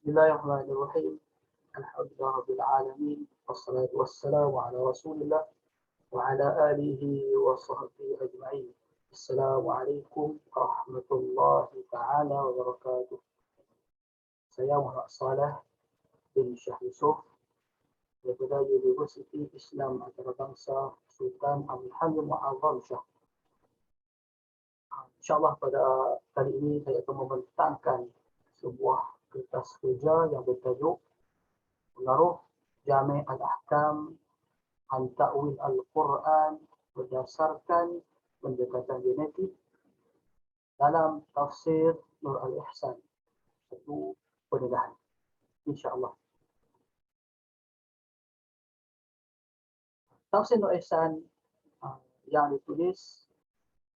Bismillahirrahmanirrahim. Alhamdulillah rabbil alamin. Wassalatu wassalamu ala Rasulillah wa ala alihi wa sahbihi ajma'in. Assalamualaikum warahmatullahi taala wabarakatuh. Saya Muhammad Saleh bin Syah Yusof daripada Universiti Islam Antarabangsa Sultan Abdul Hamid Muazzam Shah. InsyaAllah pada kali ini saya akan membentangkan sebuah kertas kerja yang bertajuk Pengaruh Jami' Al-Ahkam an Ta'wil Al-Quran berdasarkan pendekatan genetik dalam tafsir Nur Al-Ihsan. Satu pendedahan. InsyaAllah. Tafsir Nur Al-Ihsan yang ditulis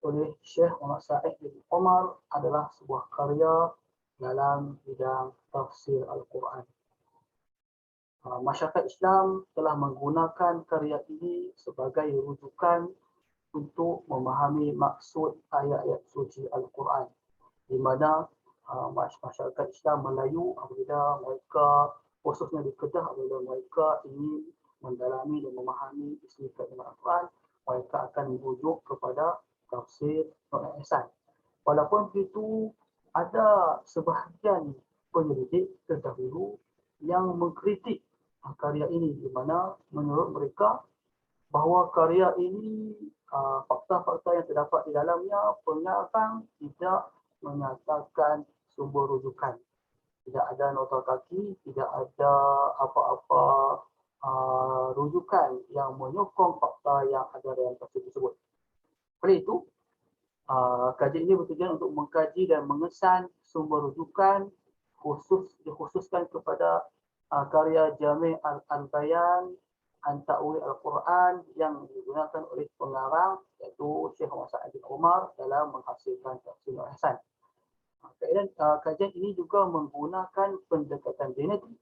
oleh Syekh Muhammad Sa'id bin Omar adalah sebuah karya dalam bidang tafsir Al-Quran. Masyarakat Islam telah menggunakan karya ini sebagai rujukan untuk memahami maksud ayat-ayat suci Al-Quran, di mana masyarakat Islam Melayu apabila mereka, khususnya di Kedah, apabila mereka ingin mendalami dan memahami isi kalimat Al-Quran, mereka akan merujuk kepada tafsir Nur Al-Ihsan. Walaupun begitu, ada sebahagian penyelidik terdahulu yang mengkritik karya ini, di mana menurut mereka bahawa karya ini fakta-fakta yang terdapat di dalamnya pengarang tidak menyatakan sumber rujukan. Tidak ada nota kaki, tidak ada apa-apa rujukan yang menyokong fakta yang ada dalam tafsir tersebut. Oleh itu, kajian ini bertujuan untuk mengkaji dan mengesan sumber rujukan dikhususkan kepada karya Jami' Al-Bayan an Ta'wil Al-Quran yang digunakan oleh pengarang iaitu Syekh Muhammad Sa'id bin Omar dalam menghasilkan tafsir Nur Al-Ihsan. Kajian ini juga menggunakan pendekatan genetik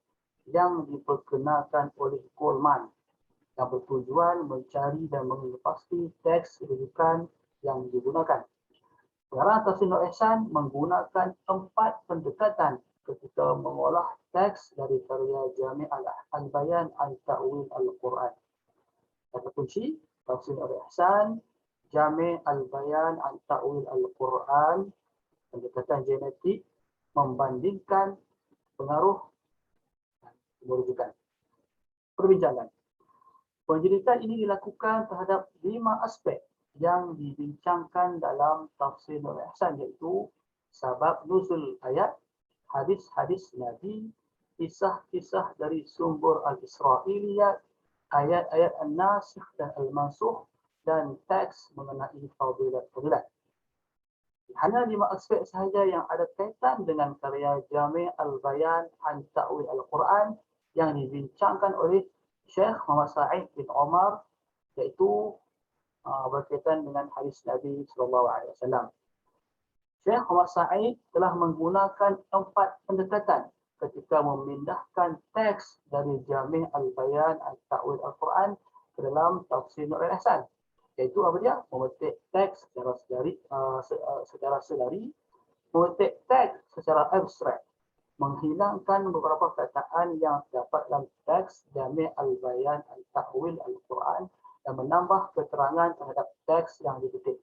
yang diperkenalkan oleh Coleman yang bertujuan mencari dan mengelepasi teks rujukan yang digunakan. Pengarang tafsir Nur Al-Ihsan menggunakan 4 pendekatan ketika mengolah teks dari karya Jami' Al-Bayan an Ta'wil Al-Quran. Kata kunci tafsir Nur Al-Ihsan, Jami' Al-Bayan an Ta'wil Al-Quran, pendekatan genetik, membandingkan pengaruh dan merujukan. Perbincangan. Penjelitan ini dilakukan terhadap 5 aspek yang dibincangkan dalam tafsir Nur Al-Ihsan, iaitu sabab nuzul ayat, hadis-hadis Nabi, kisah-kisah dari sumber Al-Israiliyat, ayat-ayat An-Nasikh dan Al-Mansukh, dan teks mengenai fadilat-fadilat. Hanya 5 aspek sahaja yang ada kaitan dengan karya Jami' Al-Bayan an Ta'wil Al-Quran yang dibincangkan oleh Syekh Muhammad Sa'id bin Omar, iaitu berkaitan dengan hadis Nabi SAW. Syekh Muhammad Sa'id telah menggunakan 4 pendekatan ketika memindahkan teks dari Jami' Al-Bayan an Ta'wil Al-Quran ke dalam tafsir Nur Al-Ihsan. Iaitu apa dia? Memetik teks secara sedari, memetik teks secara abstrak, menghilangkan beberapa perkataan yang terdapat dalam teks Jami' Al-Bayan an Ta'wil Al-Quran dan menambah keterangan terhadap teks yang dipetik.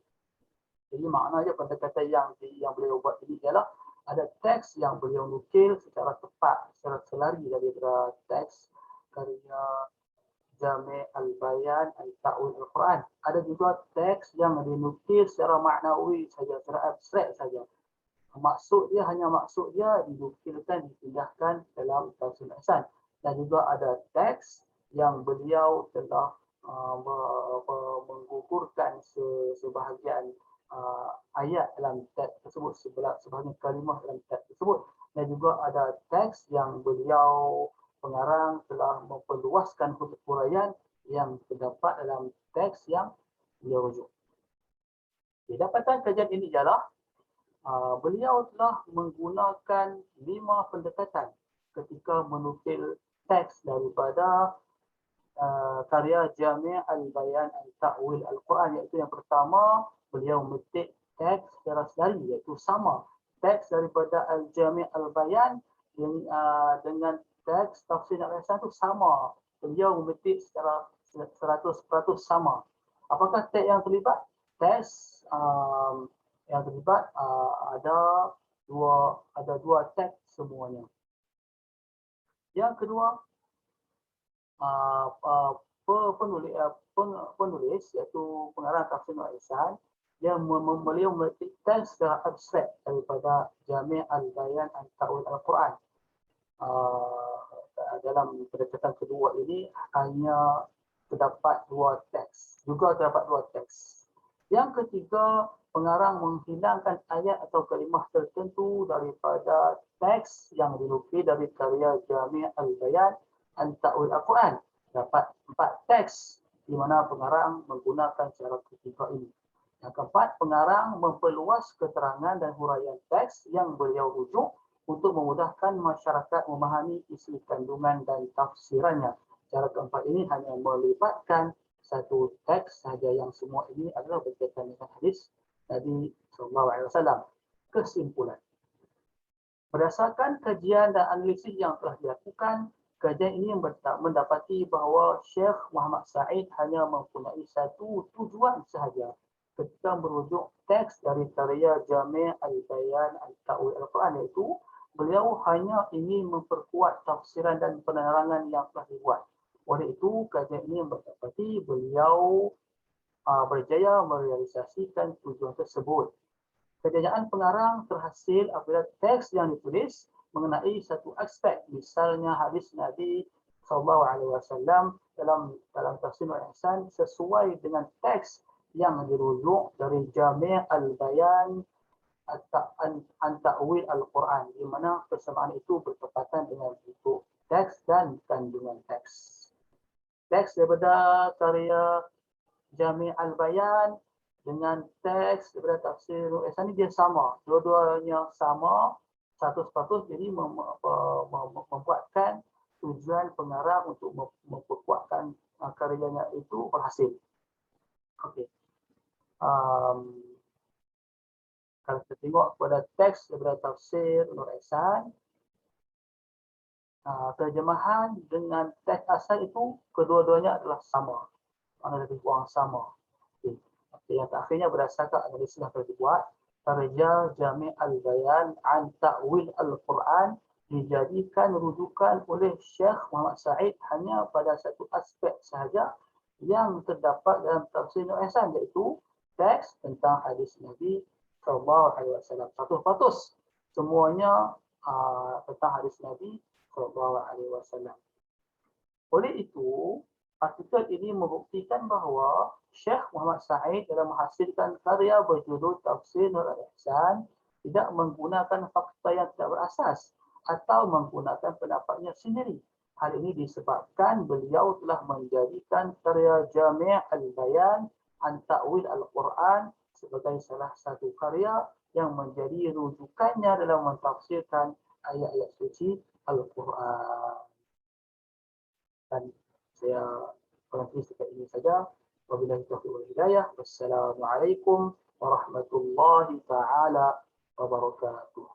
Jadi maknanya pendekatan yang beliau buat ini ialah ada teks yang beliau nukil secara tepat, secara selari daripada teks karya Jami' Al-Bayan an Ta'wil Al-Quran. Ada juga teks yang dinukil secara maknawi saja, secara abstrak saja. Maksud dia dinukilkan, dipindahkan dalam tafsir Al-Ihsan. Dan juga ada teks yang beliau telah menggugurkan sebahagian ayat dalam teks tersebut, sebahagian kalimah dalam teks tersebut. Dan juga ada teks yang beliau pengarang telah memperluaskan huruf huraian yang terdapat dalam teks yang beliau rujuk. Dapatan kajian ini ialah beliau telah menggunakan 5 pendekatan ketika menukil teks daripada karya Jami' Al-Bayan an Ta'wil Al-Quran, iaitu yang pertama beliau memetik teks secara sedari, iaitu sama teks daripada Al-Jami' Al-Bayan dengan teks tafsir Nur Ihsan itu sama. Beliau memetik secara 100% sama. Apakah teks yang terlibat? Teks yang terlibat ada dua teks semuanya. Yang kedua, penulis iaitu pengarang tafsir Nur Ihsan, beliau memetikkan secara abstrak daripada Jami' al-Bayan an Ta'wil al-Quran. Dalam pendekatan kedua ini hanya terdapat dua teks. Yang ketiga, pengarang menghilangkan ayat atau kalimah tertentu daripada teks yang dinukil dari karya Jami' al-Bayan an Ta'wil al-Quran. Dapat 4 teks di mana pengarang menggunakan cara ketiga ini. Yang keempat, pengarang memperluas keterangan dan huraian teks yang beliau rujuk untuk memudahkan masyarakat memahami isi kandungan dan tafsirannya. Cara keempat ini hanya melibatkan satu teks sahaja, yang semua ini adalah berkaitan dengan hadis Nabi SAW. Kesimpulan. Berdasarkan kajian dan analisis yang telah dilakukan, kajian ini mendapati bahawa Syekh Muhammad Said hanya mempunyai satu tujuan sahaja ketika merujuk teks dari karya Jami' al-Bayan an Ta'wil al-Quran, iaitu beliau hanya ingin memperkuat tafsiran dan penerangan yang telah dibuat. Oleh itu, kajian ini mendapati beliau berjaya merealisasikan tujuan tersebut. Kejayaan pengarang terhasil apabila teks yang ditulis mengenai satu aspek, misalnya hadis Nabi SAW dalam tafsir Nur Ihsan sesuai dengan teks yang dirujuk dari Jami' al-Bayan an Ta'wil al-Quran, di mana persamaan itu bertepatan dengan bentuk teks dan kandungan teks. Teks daripada karya Jami' al-Bayan dengan teks daripada tafsir Nur Ihsan ini dia sama, dua-duanya sama 100%, jadi membuatkan tujuan pengarang untuk memperkuatkan karyanya itu berhasil. Okey. Kalau kita tengok pada teks daripada tafsir Nur Ihsan, terjemahan dengan teks asal itu kedua-duanya adalah sama, mana lebih kurang sama. Okay. Yang terakhirnya berdasarkan analisis yang telah dibuat, karya Jami' al-Bayan an Ta'wil al-Quran dijadikan rujukan oleh Syekh Muhammad Said hanya pada satu aspek sahaja yang terdapat dalam tafsir Nur Ihsan, iaitu teks tentang hadis Nabi SAW. 100% semuanya tentang hadis Nabi SAW. Oleh itu, artikel ini membuktikan bahawa Syekh Muhammad Said dalam menghasilkan karya berjudul Tafsir Nur Ihsan tidak menggunakan fakta yang tidak berasas atau menggunakan pendapatnya sendiri. Hal ini disebabkan beliau telah menjadikan karya Jami' al-Bayan an Ta'wil al-Quran sebagai salah satu karya yang menjadi rujukannya dalam mentafsirkan ayat-ayat suci Al-Quran. Dan saya berhenti setakat ini saja. Wabillahi taufiq wal hidayah. Wassalamualaikum warahmatullahi taala wabarakatuh.